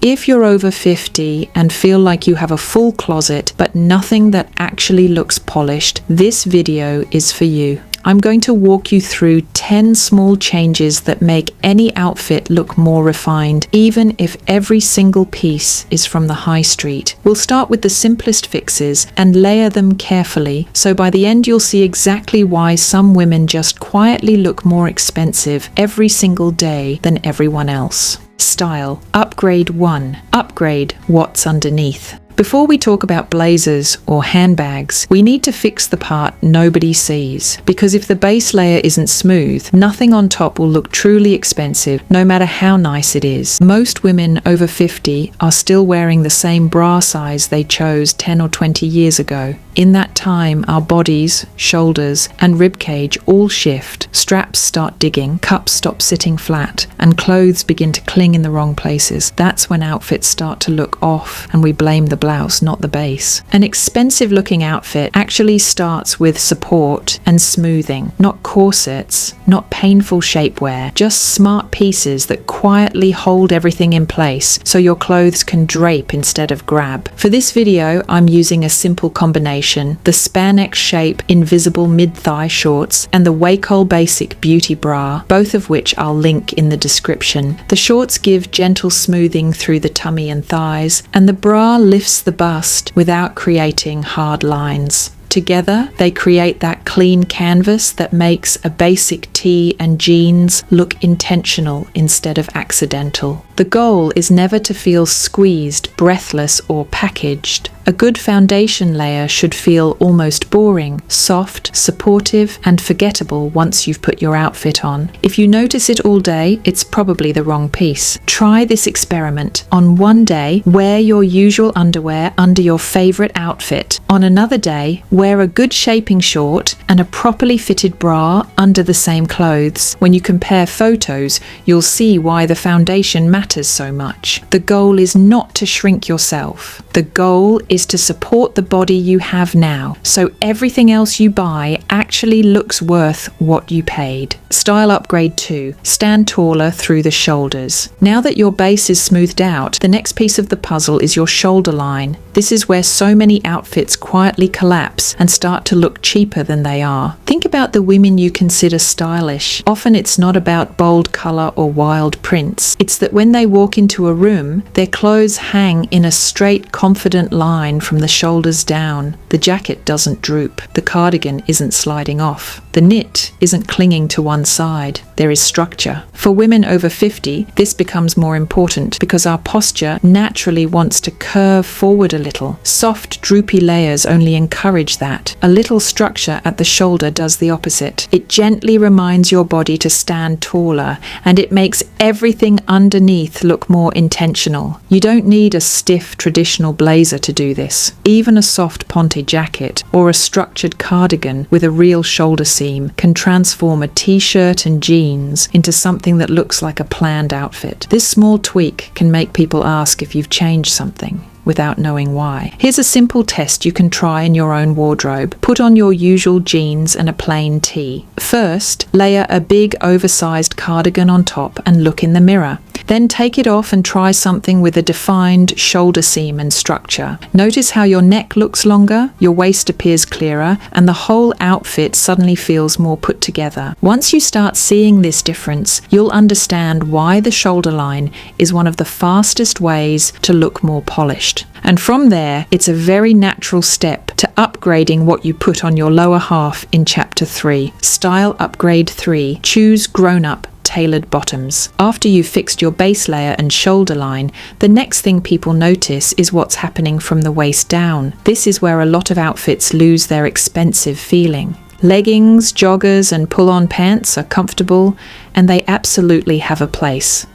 If you're over 50 and feel like you have a full closet but nothing that actually looks polished, this video is for you. I'm going to walk you through 10 small changes that make any outfit look more refined, even if every single piece is from the high street. We'll start with the simplest fixes and layer them carefully, so by the end you'll see exactly why some women just quietly look more expensive every single day than everyone else. Style. Upgrade 1. Upgrade what's underneath. Before we talk about blazers or handbags, we need to fix the part nobody sees. Because if the base layer isn't smooth, nothing on top will look truly expensive, no matter how nice it is. Most women over 50 are still wearing the same bra size they chose 10 or 20 years ago. In that time, our bodies, shoulders, and ribcage all shift. Straps start digging, cups stop sitting flat, and clothes begin to cling in the wrong places. That's when outfits start to look off, and we blame the blouse, not the base. An expensive-looking outfit actually starts with support and smoothing, not corsets, not painful shapewear, just smart pieces that quietly hold everything in place so your clothes can drape instead of grab. For this video, I'm using a simple combination: the SPANXshape invisible mid-thigh shorts and the WACOAL basic beauty bra, both of which I'll link in the description. The shorts give gentle smoothing through the tummy and thighs, and the bra lifts the bust without creating hard lines. Together, they create that clean canvas that makes a basic tee and jeans look intentional instead of accidental. The goal is never to feel squeezed, breathless, or packaged. A good foundation layer should feel almost boring, soft, supportive, and forgettable once you've put your outfit on. If you notice it all day, it's probably the wrong piece. Try this experiment. On one day, wear your usual underwear under your favorite outfit. On another day, wear a good shaping short and a properly fitted bra under the same clothes. When you compare photos, you'll see why the foundation matters so much. The goal is not to shrink yourself. The goal is to support the body you have now, so everything else you buy actually looks worth what you paid. Style upgrade 2. Stand taller through the shoulders. Now that your base is smoothed out, the next piece of the puzzle is your shoulder line. This is where so many outfits quietly collapse and start to look cheaper than they are. Think about the women you consider stylish. Often it's not about bold color or wild prints. It's that when they walk into a room, their clothes hang in a straight, confident line from the shoulders down. The jacket doesn't droop. The cardigan isn't sliding off. The knit isn't clinging to one side. There is structure. For women over 50, this becomes more important because our posture naturally wants to curve forward a little. Soft, droopy layers only encourage that. A little structure at the shoulder does the opposite. It gently reminds your body to stand taller, and it makes everything underneath look more intentional. You don't need a stiff, traditional blazer to do this. Even a soft Ponte jacket or a structured cardigan with a real shoulder seam can transform a t-shirt and jeans into something that looks like a planned outfit. This small tweak can make people ask if you've changed something without knowing why. Here's a simple test you can try in your own wardrobe. Put on your usual jeans and a plain tee. First, layer a big oversized cardigan on top and look in the mirror. Then take it off and try something with a defined shoulder seam and structure. Notice how your neck looks longer, your waist appears clearer, and the whole outfit suddenly feels more put together. Once you start seeing this difference, you'll understand why the shoulder line is one of the fastest ways to look more polished. And from there, it's a very natural step to upgrading what you put on your lower half in Chapter 3. Style Upgrade 3. Choose grown-up tailored bottoms. After you've fixed your base layer and shoulder line, the next thing people notice is what's happening from the waist down. This is where a lot of outfits lose their expensive feeling. Leggings, joggers, and pull-on pants are comfortable, and they absolutely have a place.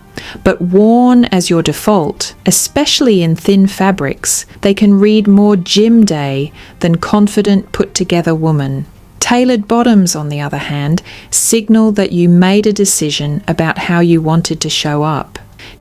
But worn as your default, especially in thin fabrics, they can read more gym day than confident, put-together woman. Tailored bottoms, on the other hand, signal that you made a decision about how you wanted to show up.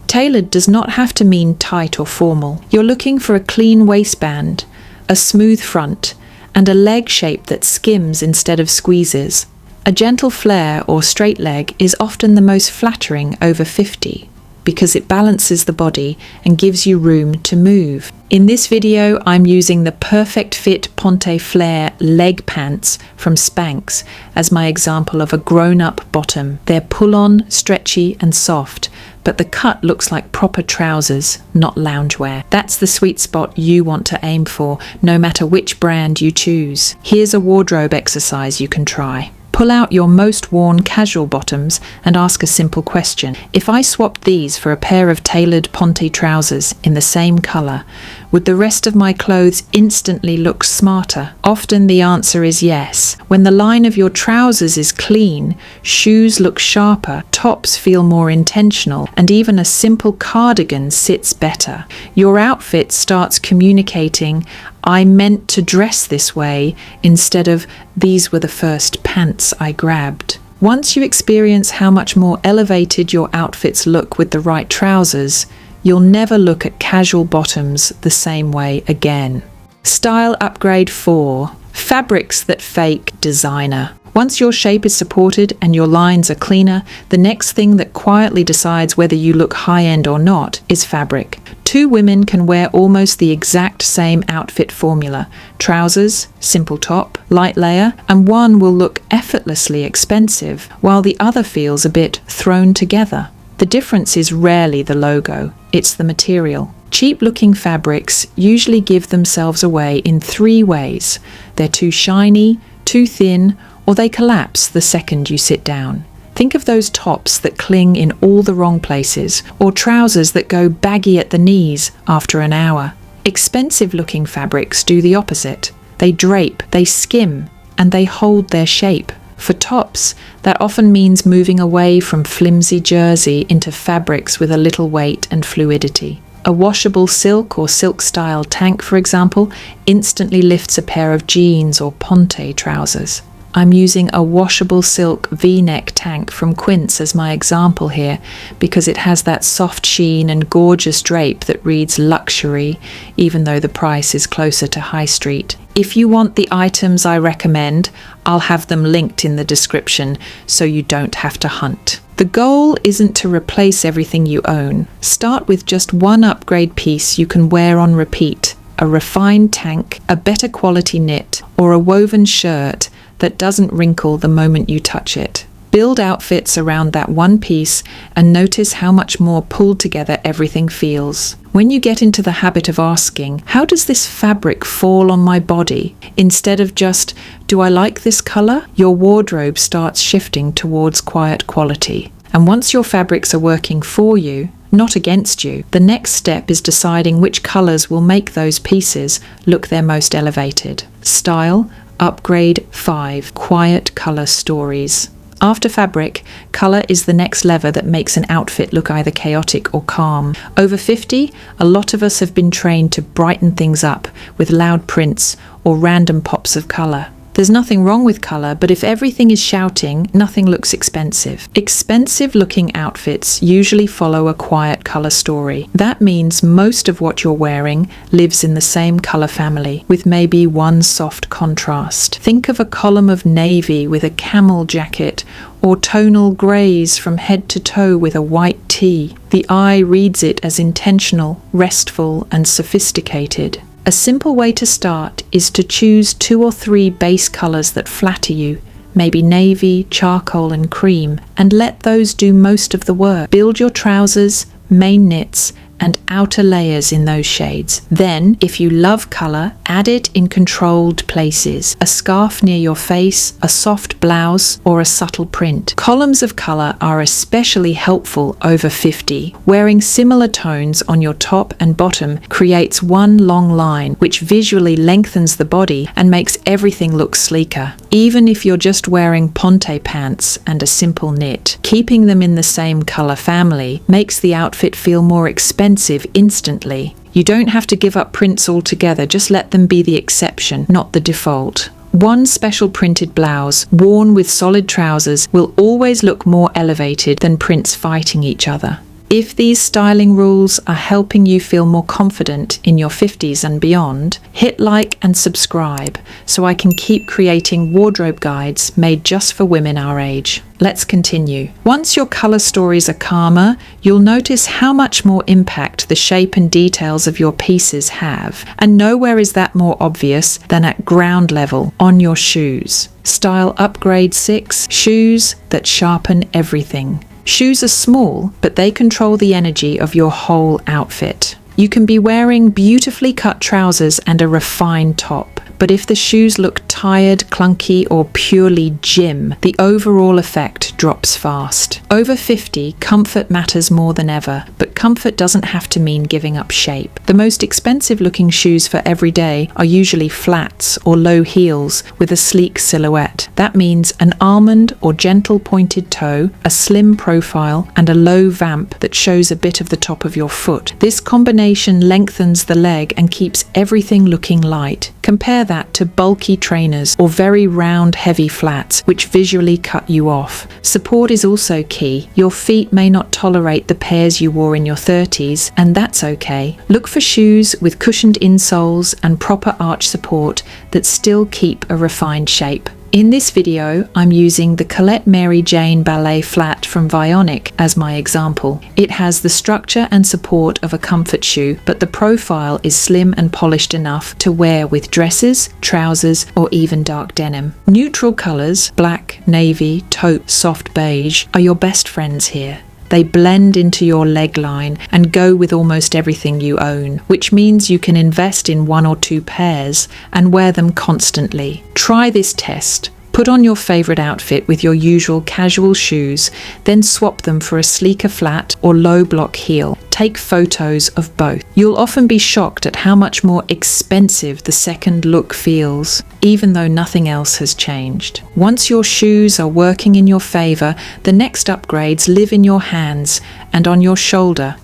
Tailored does not have to mean tight or formal. You're looking for a clean waistband, a smooth front, and a leg shape that skims instead of squeezes. A gentle flare or straight leg is often the most flattering over 50, because it balances the body and gives you room to move. In this video, I'm using the Perfectfit Ponte Flare leg pants from SPANX as my example of a grown-up bottom. They're pull-on, stretchy and soft, but the cut looks like proper trousers, not loungewear. That's the sweet spot you want to aim for, no matter which brand you choose. Here's a wardrobe exercise you can try. Pull out your most worn casual bottoms and ask a simple question. If I swapped these for a pair of tailored Ponte trousers in the same colour, would the rest of my clothes instantly look smarter? Often the answer is yes. When the line of your trousers is clean, shoes look sharper, tops feel more intentional, and even a simple cardigan sits better. Your outfit starts communicating, I meant to dress this way, instead of these were the first pants I grabbed. Once you experience how much more elevated your outfits look with the right trousers, you'll never look at casual bottoms the same way again. Style upgrade 4. Fabrics that fake designer. Once your shape is supported and your lines are cleaner, the next thing that quietly decides whether you look high-end or not is fabric. Two women can wear almost the exact same outfit formula. Trousers, simple top, light layer, and one will look effortlessly expensive, while the other feels a bit thrown together. The difference is rarely the logo, it's the material. Cheap-looking fabrics usually give themselves away in 3 ways. They're too shiny, too thin, or they collapse the second you sit down. Think of those tops that cling in all the wrong places, or trousers that go baggy at the knees after an hour. Expensive-looking fabrics do the opposite. They drape, they skim, and they hold their shape. For tops, that often means moving away from flimsy jersey into fabrics with a little weight and fluidity. A washable silk or silk-style tank, for example, instantly lifts a pair of jeans or Ponte trousers. I'm using a washable silk V-neck tank from QUINCE as my example here because it has that soft sheen and gorgeous drape that reads luxury, even though the price is closer to high street. If you want the items I recommend, I'll have them linked in the description so you don't have to hunt. The goal isn't to replace everything you own. Start with just one upgrade piece you can wear on repeat, a refined tank, a better quality knit, or a woven shirt that doesn't wrinkle the moment you touch it. Build outfits around that one piece and notice how much more pulled together everything feels. When you get into the habit of asking, how does this fabric fall on my body? Instead of just, do I like this color? Your wardrobe starts shifting towards quiet quality. And once your fabrics are working for you, not against you, the next step is deciding which colors will make those pieces look their most elevated. Style upgrade 5. Quiet color stories. After fabric, color is the next lever that makes an outfit look either chaotic or calm. Over 50, a lot of us have been trained to brighten things up with loud prints or random pops of color. There's nothing wrong with color, but if everything is shouting, nothing looks expensive. Expensive-looking outfits usually follow a quiet color story. That means most of what you're wearing lives in the same color family, with maybe one soft contrast. Think of a column of navy with a camel jacket, or tonal grays from head to toe with a white tee. The eye reads it as intentional, restful, and sophisticated. A simple way to start is to choose 2 or 3 base colors that flatter you, maybe navy, charcoal, and cream, and let those do most of the work. Build your trousers, main knits, and outer layers in those shades. Then, if you love color, add it in controlled places. A scarf near your face, a soft blouse, or a subtle print. Columns of color are especially helpful over 50. Wearing similar tones on your top and bottom creates one long line, which visually lengthens the body and makes everything look sleeker. Even if you're just wearing Ponte pants and a simple knit, keeping them in the same color family makes the outfit feel more expensive instantly. You don't have to give up prints altogether, just let them be the exception, not the default. One special printed blouse, worn with solid trousers, will always look more elevated than prints fighting each other. If these styling rules are helping you feel more confident in your 50s and beyond, hit like and subscribe so I can keep creating wardrobe guides made just for women our age. Let's continue. Once your color stories are calmer, you'll notice how much more impact the shape and details of your pieces have, and nowhere is that more obvious than at ground level on your shoes. Style Upgrade 6, shoes that sharpen everything. Shoes are small, but they control the energy of your whole outfit. You can be wearing beautifully cut trousers and a refined top, but if the shoes look tired, clunky, or purely gym, the overall effect drops fast. Over 50, comfort matters more than ever, but comfort doesn't have to mean giving up shape. The most expensive looking shoes for every day are usually flats or low heels with a sleek silhouette. That means an almond or gentle pointed toe, a slim profile, and a low vamp that shows a bit of the top of your foot. This combination lengthens the leg and keeps everything looking light. Compare that to bulky trainers or very round, heavy flats, which visually cut you off. Support is also key. Your feet may not tolerate the pairs you wore in your 30s, and that's okay. Look for shoes with cushioned insoles and proper arch support that still keep a refined shape. In this video, I'm using the Colette Mary Jane Ballet flat from VIONIC as my example. It has the structure and support of a comfort shoe, but the profile is slim and polished enough to wear with dresses, trousers, or even dark denim. Neutral colors, black, navy, taupe, soft beige, are your best friends here. They blend into your leg line and go with almost everything you own, which means you can invest in 1 or 2 pairs and wear them constantly. Try this test. Put on your favorite outfit with your usual casual shoes, then swap them for a sleeker flat or low block heel. Take photos of both. You'll often be shocked at how much more expensive the second look feels, even though nothing else has changed. Once your shoes are working in your favor, the next upgrades live in your hands and on your shoulder.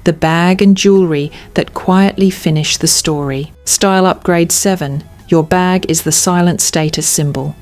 The bag and jewelry that quietly finish the story. Style Upgrade 7. Your bag is the silent status symbol.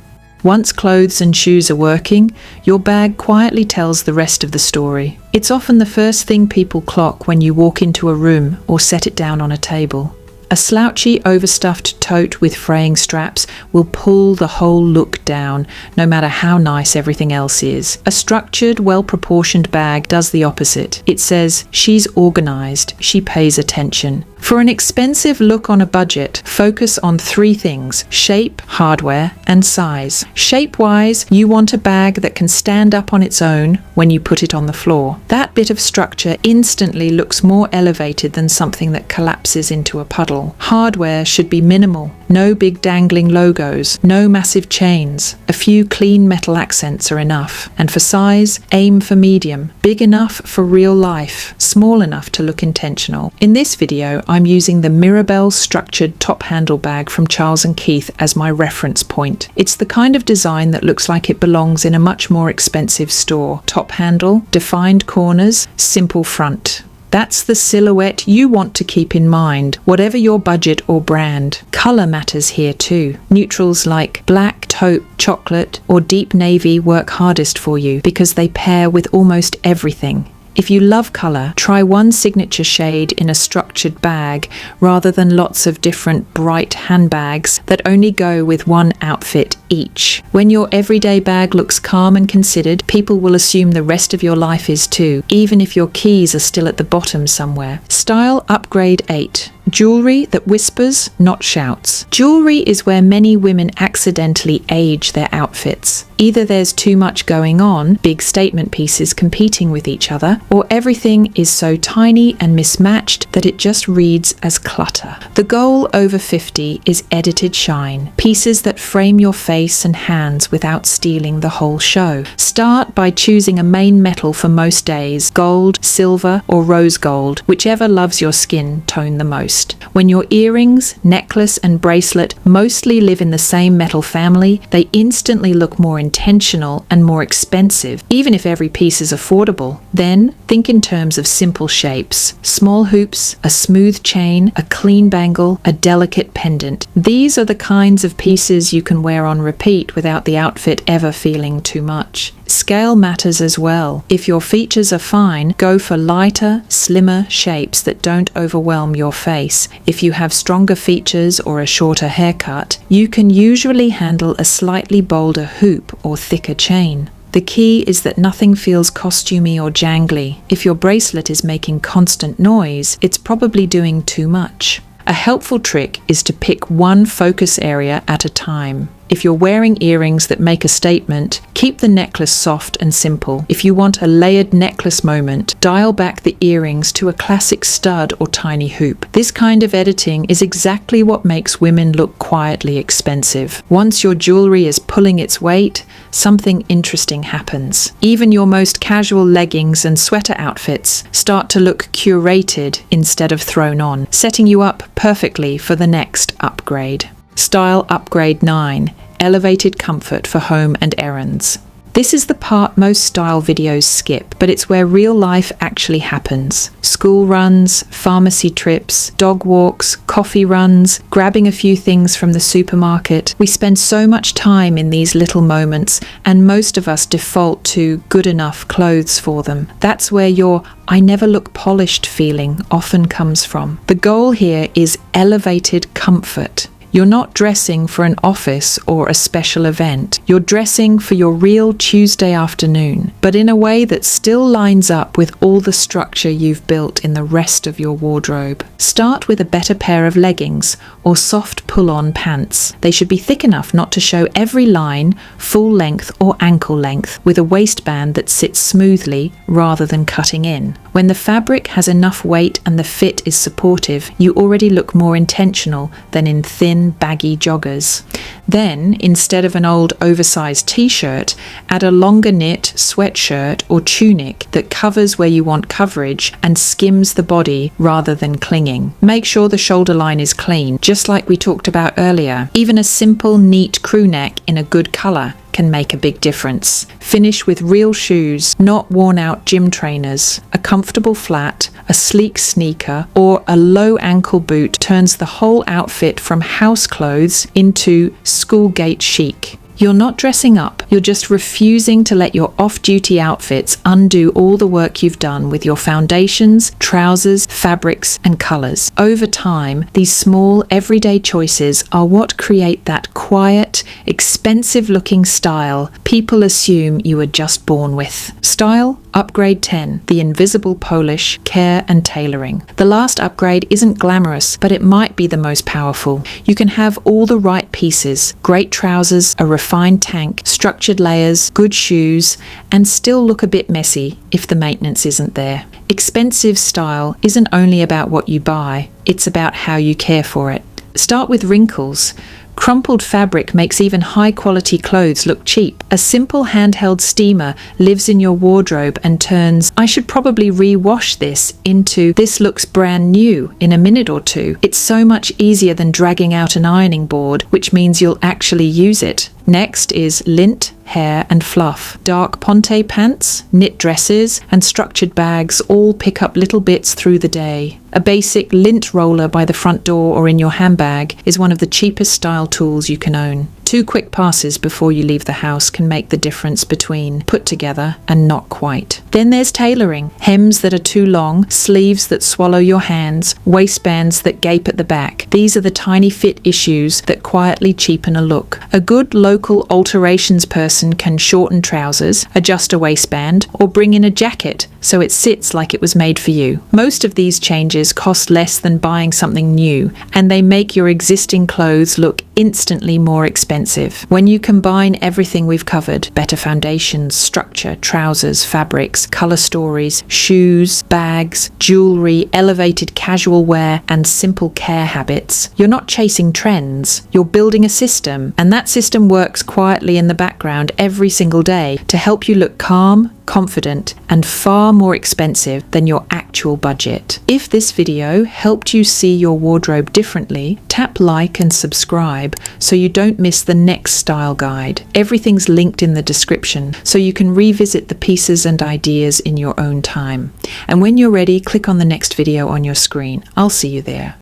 Once clothes and shoes are working, your bag quietly tells the rest of the story. It's often the first thing people clock when you walk into a room or set it down on a table. A slouchy, overstuffed tote with fraying straps will pull the whole look down, no matter how nice everything else is. A structured, well-proportioned bag does the opposite. It says, she's organized, she pays attention. For an expensive look on a budget, focus on 3 things: shape, hardware, and size. Shape-wise, you want a bag that can stand up on its own when you put it on the floor. That bit of structure instantly looks more elevated than something that collapses into a puddle. Hardware should be minimal. No big dangling logos, no massive chains. A few clean metal accents are enough. And for size, aim for medium. Big enough for real life, small enough to look intentional. In this video, I'm using the Mirabelle structured top handle bag from Charles & Keith as my reference point. It's the kind of design that looks like it belongs in a much more expensive store. Top handle, defined corners, simple front. That's the silhouette you want to keep in mind, whatever your budget or brand. Color matters here too. Neutrals like black, taupe, chocolate, or deep navy work hardest for you because they pair with almost everything. If you love color, try one signature shade in a structured bag rather than lots of different bright handbags that only go with one outfit each. When your everyday bag looks calm and considered, people will assume the rest of your life is too, even if your keys are still at the bottom somewhere. Style Upgrade 8. Jewelry that whispers, not shouts. Jewelry is where many women accidentally age their outfits. Either there's too much going on, big statement pieces competing with each other, or everything is so tiny and mismatched that it just reads as clutter. The goal over 50 is edited shine, pieces that frame your face and hands without stealing the whole show. Start by choosing a main metal for most days, gold, silver, or rose gold, whichever loves your skin tone the most. When your earrings, necklace, and bracelet mostly live in the same metal family, they instantly look more intentional and more expensive, even if every piece is affordable. Then, think in terms of simple shapes. Small hoops, a smooth chain, a clean bangle, a delicate pendant. These are the kinds of pieces you can wear on repeat without the outfit ever feeling too much. scale matters as well. If your features are fine, go for lighter, slimmer shapes that don't overwhelm your face. If you have stronger features or a shorter haircut, you can usually handle a slightly bolder hoop or thicker chain. The key is that nothing feels costumey or jangly. If your bracelet is making constant noise, it's probably doing too much. A helpful trick is to pick one focus area at a time. If you're wearing earrings that make a statement, keep the necklace soft and simple. If you want a layered necklace moment, dial back the earrings to a classic stud or tiny hoop. This kind of editing is exactly what makes women look quietly expensive. Once your jewelry is pulling its weight, something interesting happens. Even your most casual leggings and sweater outfits start to look curated instead of thrown on, setting you up perfectly for the next upgrade. Style Upgrade 9. Elevated comfort for home and errands. This is the part most style videos skip, but it's where real life actually happens. School runs, pharmacy trips, dog walks, coffee runs, grabbing a few things from the supermarket. We spend so much time in these little moments, and most of us default to good enough clothes for them. That's where your "I never look polished" feeling often comes from. The goal here is elevated comfort. You're not dressing for an office or a special event. You're dressing for your real Tuesday afternoon, but in a way that still lines up with all the structure you've built in the rest of your wardrobe. Start with a better pair of leggings or soft pull-on pants. They should be thick enough not to show every line, full length or ankle length, with a waistband that sits smoothly rather than cutting in. When the fabric has enough weight and the fit is supportive, you already look more intentional than in thin, baggy joggers. Then, instead of an old oversized t-shirt, add a longer knit sweatshirt or tunic that covers where you want coverage and skims the body rather than clinging. Make sure the shoulder line is clean, just like we talked about earlier. Even a simple, neat crew neck in a good color can make a big difference. Finish with real shoes, not worn-out gym trainers. A comfortable flat, a sleek sneaker, or a low ankle boot turns the whole outfit from house clothes into school gate chic. You're not dressing up, you're just refusing to let your off-duty outfits undo all the work you've done with your foundations, trousers, fabrics, and colors. Over time, these small, everyday choices are what create that quiet, expensive-looking style people assume you were just born with. Style Upgrade 10. The invisible polish, care, and tailoring. The last upgrade isn't glamorous, but it might be the most powerful. You can have all the right pieces, great trousers, a refined tank, structured layers, good shoes, and still look a bit messy if the maintenance isn't there. Expensive style isn't only about what you buy, it's about how you care for it. Start with wrinkles. Crumpled fabric makes even high-quality clothes look cheap. A simple handheld steamer lives in your wardrobe and turns, "I should probably re-wash this," into "this looks brand new" in a minute or two. It's so much easier than dragging out an ironing board, which means you'll actually use it. Next is lint, hair, and fluff. Dark Ponte pants, knit dresses, and structured bags all pick up little bits through the day. A basic lint roller by the front door or in your handbag is one of the cheapest style tools you can own. 2 quick passes before you leave the house can make the difference between put together and not quite. Then there's tailoring. Hems that are too long, sleeves that swallow your hands, waistbands that gape at the back. These are the tiny fit issues that quietly cheapen a look. A good local alterations person can shorten trousers, adjust a waistband, or bring in a jacket so it sits like it was made for you. Most of these changes cost less than buying something new, and they make your existing clothes look instantly more expensive. When you combine everything we've covered, better foundations, structure, trousers, fabrics, color stories, shoes, bags, jewelry, elevated casual wear, and simple care habits, you're not chasing trends, you're building a system, and that system works quietly in the background every single day to help you look calm, confident, and far more expensive than your actual budget. If this video helped you see your wardrobe differently, tap like and subscribe so you don't miss the next style guide. Everything's linked in the description so you can revisit the pieces and ideas in your own time. And when you're ready, click on the next video on your screen. I'll see you there.